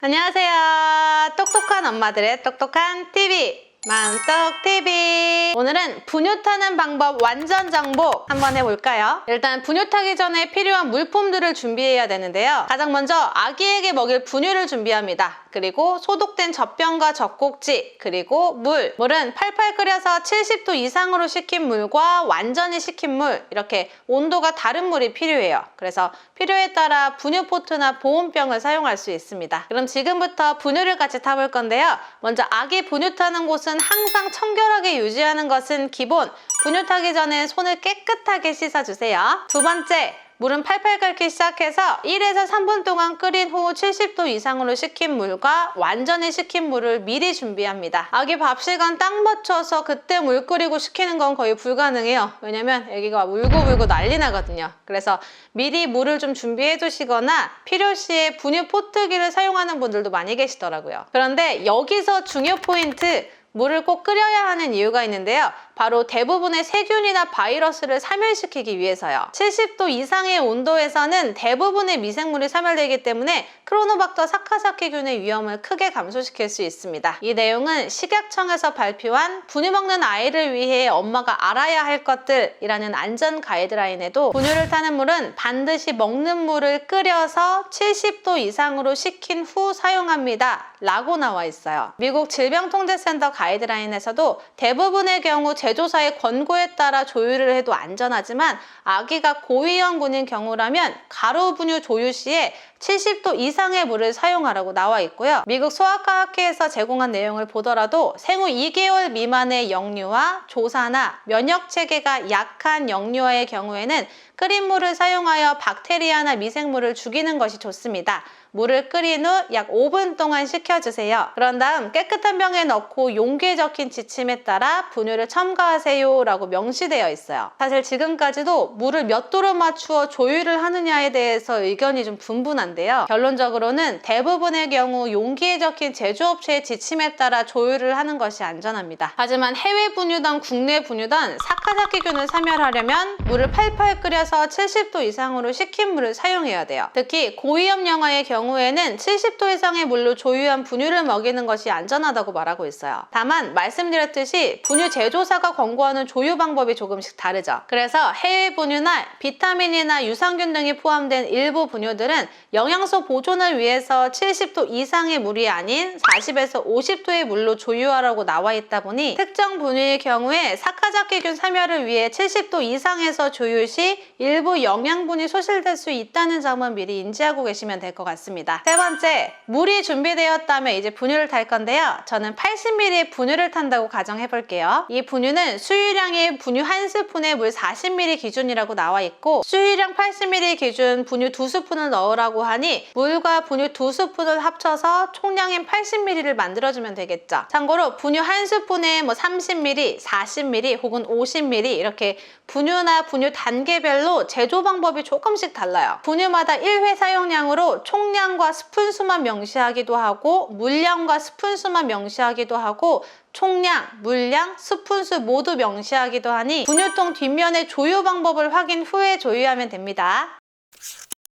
안녕하세요. 똑똑한 엄마들의 똑똑한 TV 만떡TV. 오늘은 분유 타는 방법 완전 정보 한번 해볼까요? 일단 분유 타기 전에 필요한 물품들을 준비해야 되는데요. 가장 먼저 아기에게 먹일 분유를 준비합니다. 그리고 소독된 젖병과 젖꼭지, 그리고 물은 팔팔 끓여서 70도 이상으로 식힌 물과 완전히 식힌 물, 이렇게 온도가 다른 물이 필요해요. 그래서 필요에 따라 분유포트나 보온병을 사용할 수 있습니다. 그럼 지금부터 분유를 같이 타볼 건데요. 먼저 아기 분유 타는 곳은 항상 청결하게 유지하는 것은 기본. 분유 타기 전에 손을 깨끗하게 씻어주세요. 두 번째, 물은 팔팔 끓기 시작해서 1에서 3분 동안 끓인 후 70도 이상으로 식힌 물과 완전히 식힌 물을 미리 준비합니다. 아기 밥 시간 딱 맞춰서 그때 물 끓이고 식히는 건 거의 불가능해요. 왜냐면 아기가 울고불고 난리 나거든요. 그래서 미리 물을 좀 준비해 두시거나 필요시에 분유 포트기를 사용하는 분들도 많이 계시더라고요. 그런데 여기서 중요 포인트, 물을 꼭 끓여야 하는 이유가 있는데요. 바로 대부분의 세균이나 바이러스를 사멸시키기 위해서요. 70도 이상의 온도에서는 대부분의 미생물이 사멸되기 때문에 크로노박터 사카사키균의 위험을 크게 감소시킬 수 있습니다. 이 내용은 식약청에서 발표한 분유 먹는 아이를 위해 엄마가 알아야 할 것들이라는 안전 가이드라인에도 분유를 타는 물은 반드시 먹는 물을 끓여서 70도 이상으로 식힌 후 사용합니다 라고 나와 있어요. 미국 질병통제센터 가이드라인에서도 대부분의 경우 제조사의 권고에 따라 조율을 해도 안전하지만 아기가 고위험군인 경우라면 가루 분유 조유 시에 70도 이상의 물을 사용하라고 나와 있고요. 미국 소아과학회에서 제공한 내용을 보더라도 생후 2개월 미만의 영유아, 조사나 면역체계가 약한 영유아의 경우에는 끓인 물을 사용하여 박테리아나 미생물을 죽이는 것이 좋습니다. 물을 끓인 후 약 5분 동안 식혀주세요. 그런 다음 깨끗한 병에 넣고 용기에 적힌 지침에 따라 분유를 첨가하세요 라고 명시되어 있어요. 사실 지금까지도 물을 몇 도로 맞추어 조율을 하느냐에 대해서 의견이 좀 분분한데요. 결론적으로는 대부분의 경우 용기에 적힌 제조업체의 지침에 따라 조율을 하는 것이 안전합니다. 하지만 해외 분유든 국내 분유든 사카사키균을 사멸하려면 물을 팔팔 끓여서 70도 이상으로 식힌 물을 사용해야 돼요. 특히 고위험 영아의 경우에는 70도 이상의 물로 조유한 분유를 먹이는 것이 안전하다고 말하고 있어요. 다만 말씀드렸듯이 분유 제조사가 권고하는 조유 방법이 조금씩 다르죠. 그래서 해외 분유나 비타민이나 유산균 등이 포함된 일부 분유들은 영양소 보존을 위해서 70도 이상의 물이 아닌 40에서 50도의 물로 조유하라고 나와 있다 보니 특정 분유의 경우에 사카사키균 사멸을 위해 70도 이상에서 조유 시 일부 영양분이 소실될 수 있다는 점은 미리 인지하고 계시면 될 것 같습니다. 세 번째, 물이 준비되었다면 이제 분유를 탈 건데요. 저는 80ml의 분유를 탄다고 가정해 볼게요. 이 분유는 수유량의 분유 1스푼에 물 40ml 기준이라고 나와 있고 수유량 80ml 기준 분유 2스푼을 넣으라고 하니 물과 분유 2스푼을 합쳐서 총량인 80ml를 만들어주면 되겠죠. 참고로 분유 1스푼에 30ml, 40ml 혹은 50ml 이렇게 분유나 분유 단계별로 제조 방법이 조금씩 달라요. 분유마다 1회 사용량으로 총량과 스푼 수만 명시하기도 하고 물량과 스푼 수만 명시하기도 하고 총량, 물량, 스푼수 모두 명시하기도 하니 분유통 뒷면의 조유 방법을 확인 후에 조유하면 됩니다.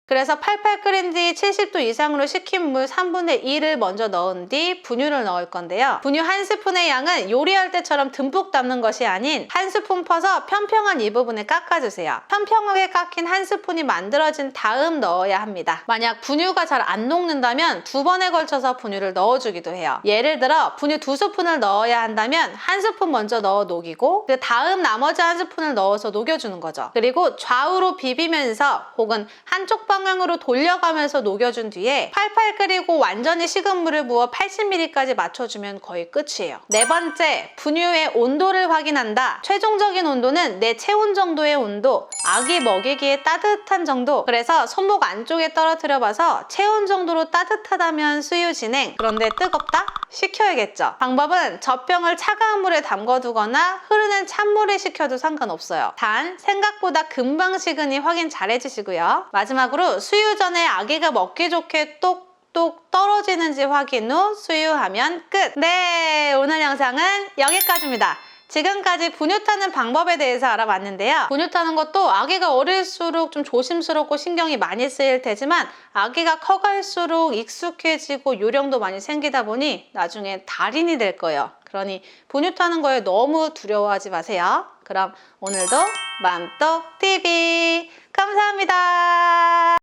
그래서 팔팔 끓인 뒤 70도 이상으로 식힌 물 3분의 1을 먼저 넣은 뒤 분유를 넣을 건데요. 분유 1스푼의 양은 요리할 때처럼 듬뿍 담는 것이 아닌 1스푼 퍼서 평평한 이 부분에 깎아주세요. 평평하게 깎인 1스푼이 만들어진 다음 넣어야 합니다. 만약 분유가 잘 안 녹는다면 2번에 걸쳐서 분유를 넣어주기도 해요. 예를 들어 분유 2스푼을 넣어야 한다면 1스푼 먼저 넣어 녹이고 그 다음 나머지 1스푼을 넣어서 녹여주는 거죠. 그리고 좌우로 비비면서 혹은 한쪽 방향으로 돌려가면서 녹여준 뒤에 팔팔 끓이고 완전히 식은 물을 부어 80ml까지 맞춰주면 거의 끝이에요. 네 번째, 분유의 온도를 확인한다. 최종적인 온도는 내 체온 정도의 온도, 아기 먹이기에 따뜻한 정도. 그래서 손목 안쪽에 떨어뜨려 봐서 체온 정도로 따뜻하다면 수유 진행. 그런데 뜨겁다? 식혀야겠죠. 방법은 젖병을 차가운 물에 담궈두거나 흐르는 찬물에 식혀도 상관없어요. 단 생각보다 금방 식으니 확인 잘 해주시고요. 마지막으로 수유 전에 아기가 먹기 좋게 똑똑 떨어지는지 확인 후 수유하면 끝! 네, 오늘 영상은 여기까지입니다. 지금까지 분유 타는 방법에 대해서 알아봤는데요. 분유 타는 것도 아기가 어릴수록 좀 조심스럽고 신경이 많이 쓰일 테지만 아기가 커갈수록 익숙해지고 요령도 많이 생기다 보니 나중에 달인이 될 거예요. 그러니 분유 타는 거에 너무 두려워하지 마세요. 그럼 오늘도 맘떡TV 감사합니다.